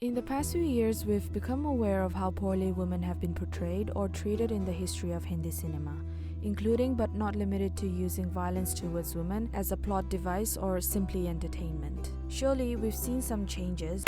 In the past few years, we've become aware of how poorly women have been portrayed or treated in the history of Hindi cinema, including but not limited to using violence towards women as a plot device or simply entertainment. Surely, we've seen some changes.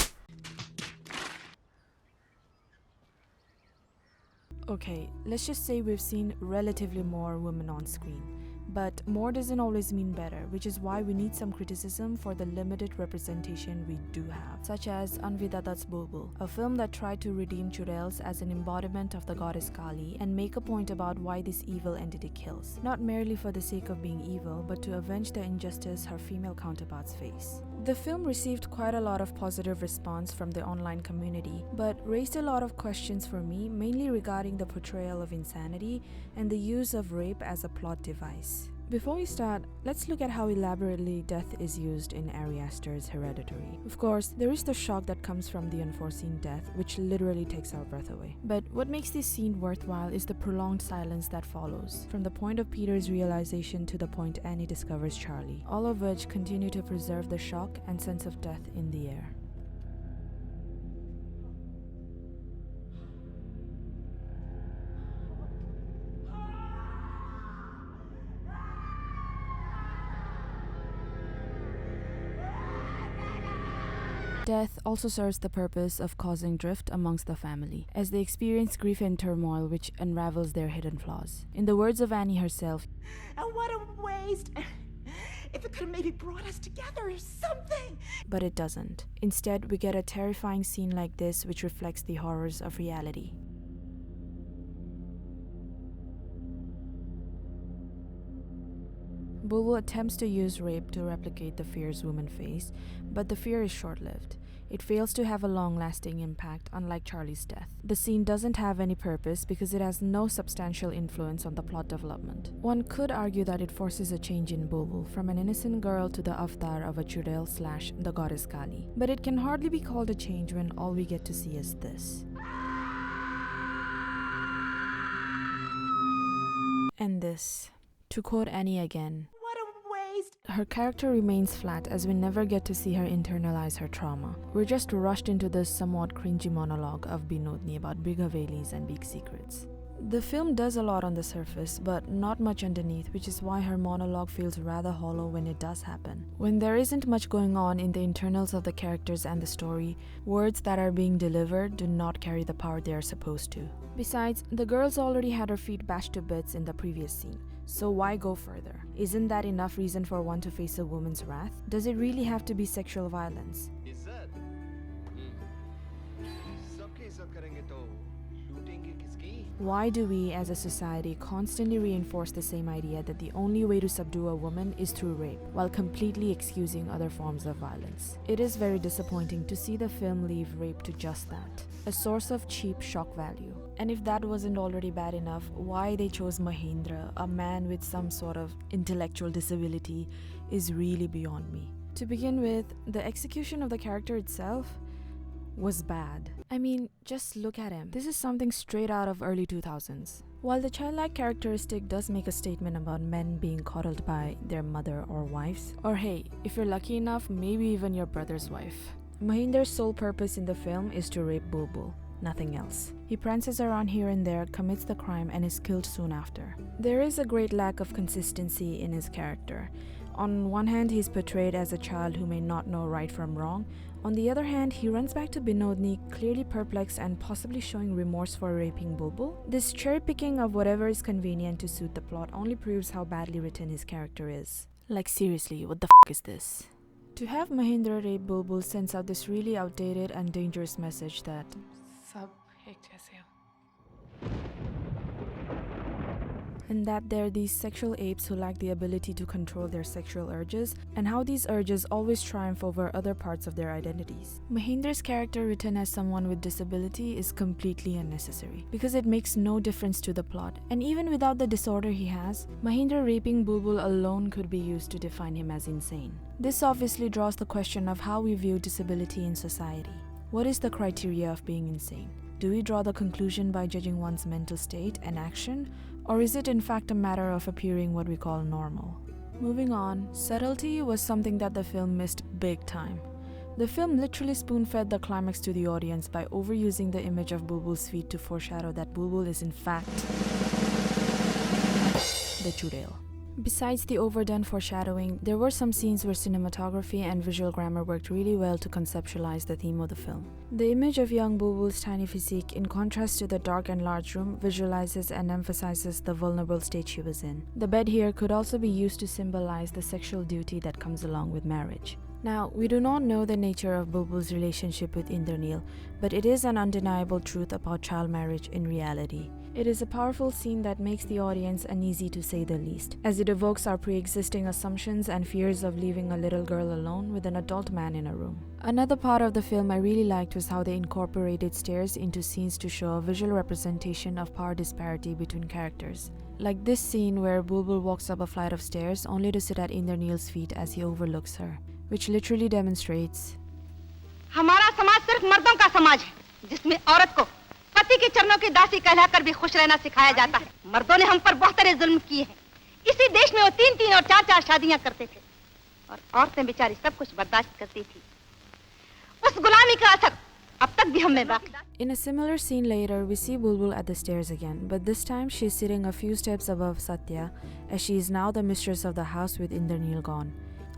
Okay, let's just say we've seen relatively more women on screen. But more doesn't always mean better, which is why we need some criticism for the limited representation we do have, such as Anvidada's Bulbbul, a film that tried to redeem churels as an embodiment of the goddess Kali and make a point about why this evil entity kills, not merely for the sake of being evil, but to avenge the injustice her female counterparts face. The film received quite a lot of positive response from the online community, but raised a lot of questions for me, mainly regarding the portrayal of insanity and the use of rape as a plot device. Before we start, let's look at how elaborately death is used in Ari Aster's Hereditary. Of course, there is the shock that comes from the unforeseen death, which literally takes our breath away. But what makes this scene worthwhile is the prolonged silence that follows, from the point of Peter's realization to the point Annie discovers Charlie, all of which continue to preserve the shock and sense of death in the air. Death also serves the purpose of causing drift amongst the family, as they experience grief and turmoil which unravels their hidden flaws. In the words of Annie herself, "And what a waste! If it could have maybe brought us together or something!" But it doesn't. Instead, we get a terrifying scene like this which reflects the horrors of reality. Bulbbul attempts to use rape to replicate the fears women face, but the fear is short-lived. It fails to have a long-lasting impact, unlike Charlie's death. The scene doesn't have any purpose because it has no substantial influence on the plot development. One could argue that it forces a change in Bulbbul from an innocent girl to the avatar of a churel / the goddess Kali. But it can hardly be called a change when all we get to see is this. And this. To quote Annie again, "What a waste!" her character remains flat as we never get to see her internalize her trauma. We're just rushed into this somewhat cringy monologue of Binodni about big Havelis and big secrets. The film does a lot on the surface, but not much underneath, which is why her monologue feels rather hollow when it does happen. When there isn't much going on in the internals of the characters and the story, words that are being delivered do not carry the power they are supposed to. Besides, the girl's already had her feet bashed to bits in the previous scene. So why go further? Isn't that enough reason for one to face a woman's wrath? Does it really have to be sexual violence? Why do we as a society constantly reinforce the same idea that the only way to subdue a woman is through rape, while completely excusing other forms of violence? It is very disappointing to see the film leave rape to just that, a source of cheap shock value. And if that wasn't already bad enough, why they chose Mahendra, a man with some sort of intellectual disability, is really beyond me. To begin with, the execution of the character itself was bad. I mean, just look at him. This is something straight out of early 2000s. While the childlike characteristic does make a statement about men being coddled by their mother or wives, or hey, if you're lucky enough, maybe even your brother's wife, Mahendra's sole purpose in the film is to rape Bulbbul. Nothing else. He prances around here and there, commits the crime, and is killed soon after. There is a great lack of consistency in his character. On one hand, he is portrayed as a child who may not know right from wrong. On the other hand, he runs back to Binodni, clearly perplexed and possibly showing remorse for raping Bulbbul. This cherry-picking of whatever is convenient to suit the plot only proves how badly written his character is. Like seriously, what the is this? To have Mahendra rape Bulbbul sends out this really outdated and dangerous message that and that they're these sexual apes who lack the ability to control their sexual urges, and how these urges always triumph over other parts of their identities. Mahendra's character written as someone with disability is completely unnecessary, because it makes no difference to the plot, and even without the disorder he has, Mahendra raping Bulbbul alone could be used to define him as insane. This obviously draws the question of how we view disability in society. What is the criteria of being insane? Do we draw the conclusion by judging one's mental state and action, or is it in fact a matter of appearing what we call normal? Moving on, subtlety was something that the film missed big time. The film literally spoon-fed the climax to the audience by overusing the image of Bulbbul's feet to foreshadow that Bulbbul is in fact the Chudel. Besides the overdone foreshadowing, there were some scenes where cinematography and visual grammar worked really well to conceptualize the theme of the film. The image of young Bulbbul's tiny physique, in contrast to the dark and large room, visualizes and emphasizes the vulnerable state she was in. The bed here could also be used to symbolize the sexual duty that comes along with marriage. Now, we do not know the nature of Bulbbul's relationship with Indranil, but it is an undeniable truth about child marriage in reality. It is a powerful scene that makes the audience uneasy to say the least, as it evokes our pre-existing assumptions and fears of leaving a little girl alone with an adult man in a room. Another part of the film I really liked was how they incorporated stairs into scenes to show a visual representation of power disparity between characters. Like this scene where Bulbbul walks up a flight of stairs only to sit at Indranil's feet as he overlooks her, which literally demonstrates हमारा समाज सिर्फ मर्दों का समाज है जिसमें औरत को पति के चरणों की दासी कहलाकर भी खुश रहना सिखाया जाता है। मर्दों ने हम पर बहुत सारे जुल्म किए हैं। इसी देश में वो 3-3 और 4-4 शादियां करते थे और औरतें बेचारी सब कुछ बर्दाश्त करती थी। उस गुलामी का असर अब तक भी हम में बाकी। In a similar scene later, we see Bulbbul at the stairs again, but this time she is sitting a few steps above Satya, as she is now the mistress of the house with Indranil gone.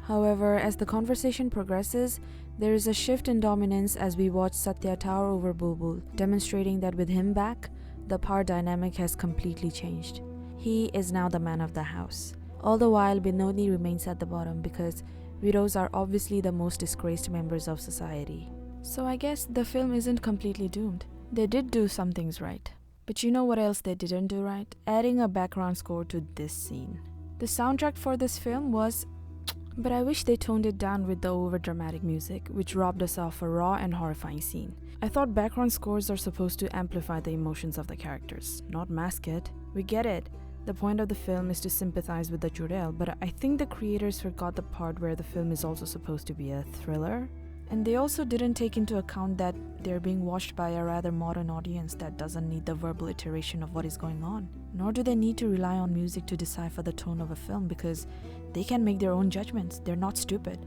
However, as the conversation progresses, there is a shift in dominance as we watch Satya tower over Bulbbul, demonstrating that with him back, the power dynamic has completely changed. He is now the man of the house. All the while, Binodi remains at the bottom because widows are obviously the most disgraced members of society. So I guess the film isn't completely doomed. They did do some things right. But you know what else they didn't do right? Adding a background score to this scene. The soundtrack for this film was... But I wish they toned it down with the over-dramatic music, which robbed us of a raw and horrifying scene. I thought background scores are supposed to amplify the emotions of the characters, not mask it. We get it. The point of the film is to sympathize with the Jurel, but I think the creators forgot the part where the film is also supposed to be a thriller. And they also didn't take into account that they're being watched by a rather modern audience that doesn't need the verbal iteration of what is going on. Nor do they need to rely on music to decipher the tone of a film because they can make their own judgments. They're not stupid.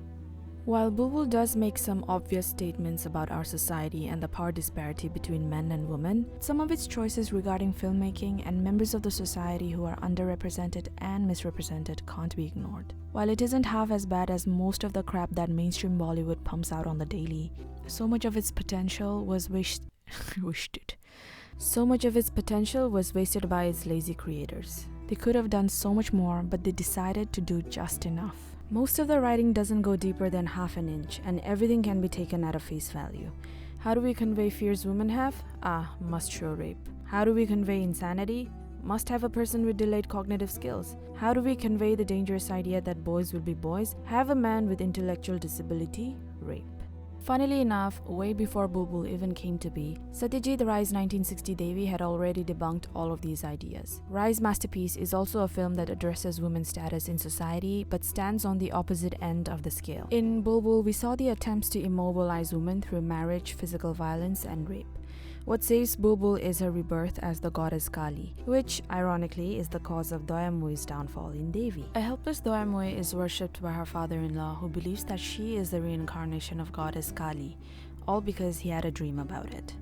While Bulbbul does make some obvious statements about our society and the power disparity between men and women, some of its choices regarding filmmaking and members of the society who are underrepresented and misrepresented can't be ignored. While it isn't half as bad as most of the crap that mainstream Bollywood pumps out on the daily, so much of its potential was wasted by its lazy creators. They could have done so much more, but they decided to do just enough. Most of the writing doesn't go deeper than half an inch, and everything can be taken at a face value. How do we convey fears women have? Must show rape. How do we convey insanity? Must have a person with delayed cognitive skills. How do we convey the dangerous idea that boys will be boys? Have a man with intellectual disability? Rape. Funnily enough, way before Bulbbul even came to be, Satyajit Rai's 1960 Devi had already debunked all of these ideas. Rai's masterpiece is also a film that addresses women's status in society but stands on the opposite end of the scale. In Bulbbul, we saw the attempts to immobilize women through marriage, physical violence, and rape. What saves Bulbbul is her rebirth as the goddess Kali, which, ironically, is the cause of Doyamui's downfall in Devi. A helpless Doyamui is worshipped by her father-in-law who believes that she is the reincarnation of goddess Kali, all because he had a dream about it.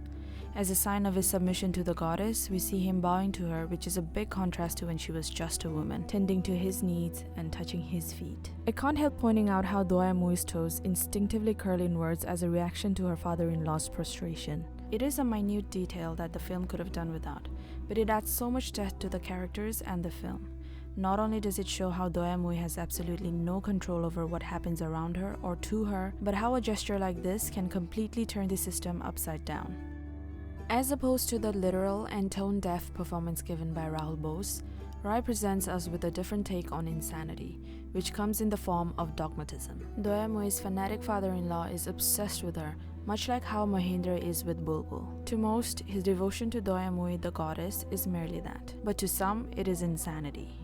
As a sign of his submission to the goddess, we see him bowing to her, which is a big contrast to when she was just a woman, tending to his needs and touching his feet. I can't help pointing out how Doyamui's toes instinctively curl inwards as a reaction to her father-in-law's prostration. It is a minute detail that the film could have done without, but it adds so much depth to the characters and the film. Not only does it show how Doyamui has absolutely no control over what happens around her or to her, but how a gesture like this can completely turn the system upside down. As opposed to the literal and tone-deaf performance given by Rahul Bose, Rai presents us with a different take on insanity, which comes in the form of dogmatism. Doyamui's fanatic father-in-law is obsessed with her, much like how Mahendra is with Bulbbul. To most, his devotion to Doyamui, the goddess, is merely that. But to some, it is insanity.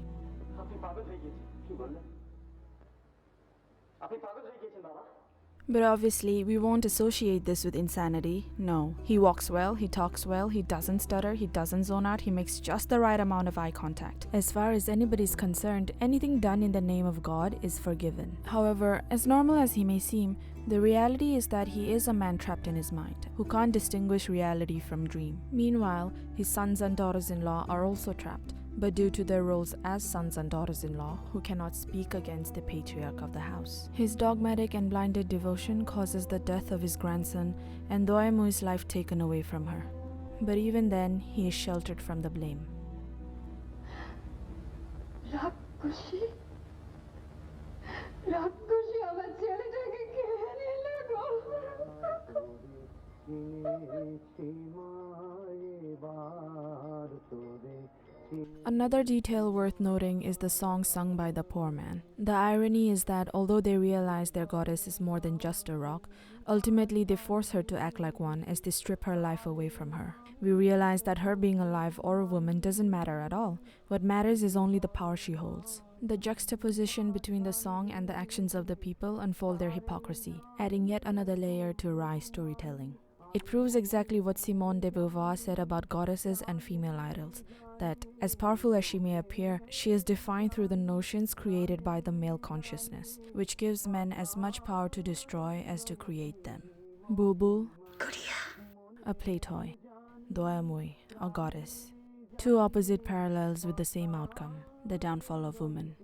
But obviously, we won't associate this with insanity. No. He walks well, he talks well, he doesn't stutter, he doesn't zone out, he makes just the right amount of eye contact. As far as anybody's concerned, anything done in the name of God is forgiven. However, as normal as he may seem, The reality is that he is a man trapped in his mind, who can't distinguish reality from dream. Meanwhile, his sons and daughters-in-law are also trapped, but due to their roles as sons and daughters-in-law, who cannot speak against the patriarch of the house. His dogmatic and blinded devotion causes the death of his grandson and Doemui's life taken away from her. But even then, he is sheltered from the blame. Another detail worth noting is the song sung by the poor man. The irony is that although they realize their goddess is more than just a rock, ultimately they force her to act like one as they strip her life away from her. We realize that her being alive or a woman doesn't matter at all. What matters is only the power she holds. The juxtaposition between the song and the actions of the people unfold their hypocrisy, adding yet another layer to Rai's storytelling. It proves exactly what Simone de Beauvoir said about goddesses and female idols, that, as powerful as she may appear, she is defined through the notions created by the male consciousness, which gives men as much power to destroy as to create them. Bulbbul, a play toy. Doemui, a goddess. Two opposite parallels with the same outcome, the downfall of woman.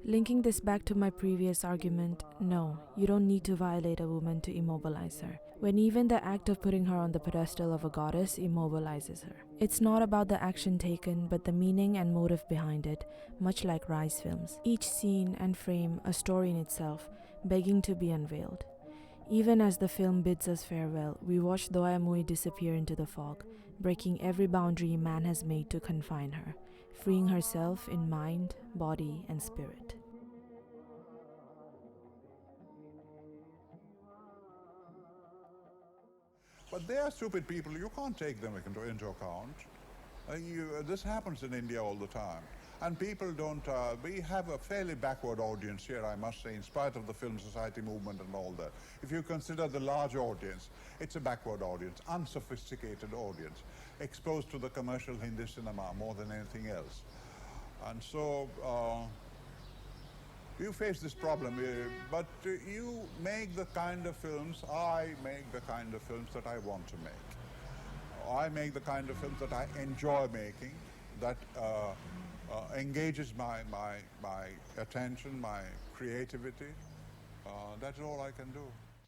Linking this back to my previous argument, no, you don't need to violate a woman to immobilize her, when even the act of putting her on the pedestal of a goddess immobilizes her. It's not about the action taken, but the meaning and motive behind it, much like Rai's films. Each scene and frame a story in itself, begging to be unveiled. Even as the film bids us farewell, we watch Doemui disappear into the fog, breaking every boundary man has made to confine her, freeing herself in mind, body, and spirit. But they are stupid people. You can't take them into account. This happens in India all the time. And people don't, we have a fairly backward audience here, I must say, in spite of the film society movement and all that. If you consider the large audience, it's a backward audience, unsophisticated audience, exposed to the commercial Hindi cinema more than anything else. And so, you face this problem, but you make the kind of films, I make the kind of films that I want to make. I make the kind of films that I enjoy making, that engages my attention, my creativity. That's all I can do.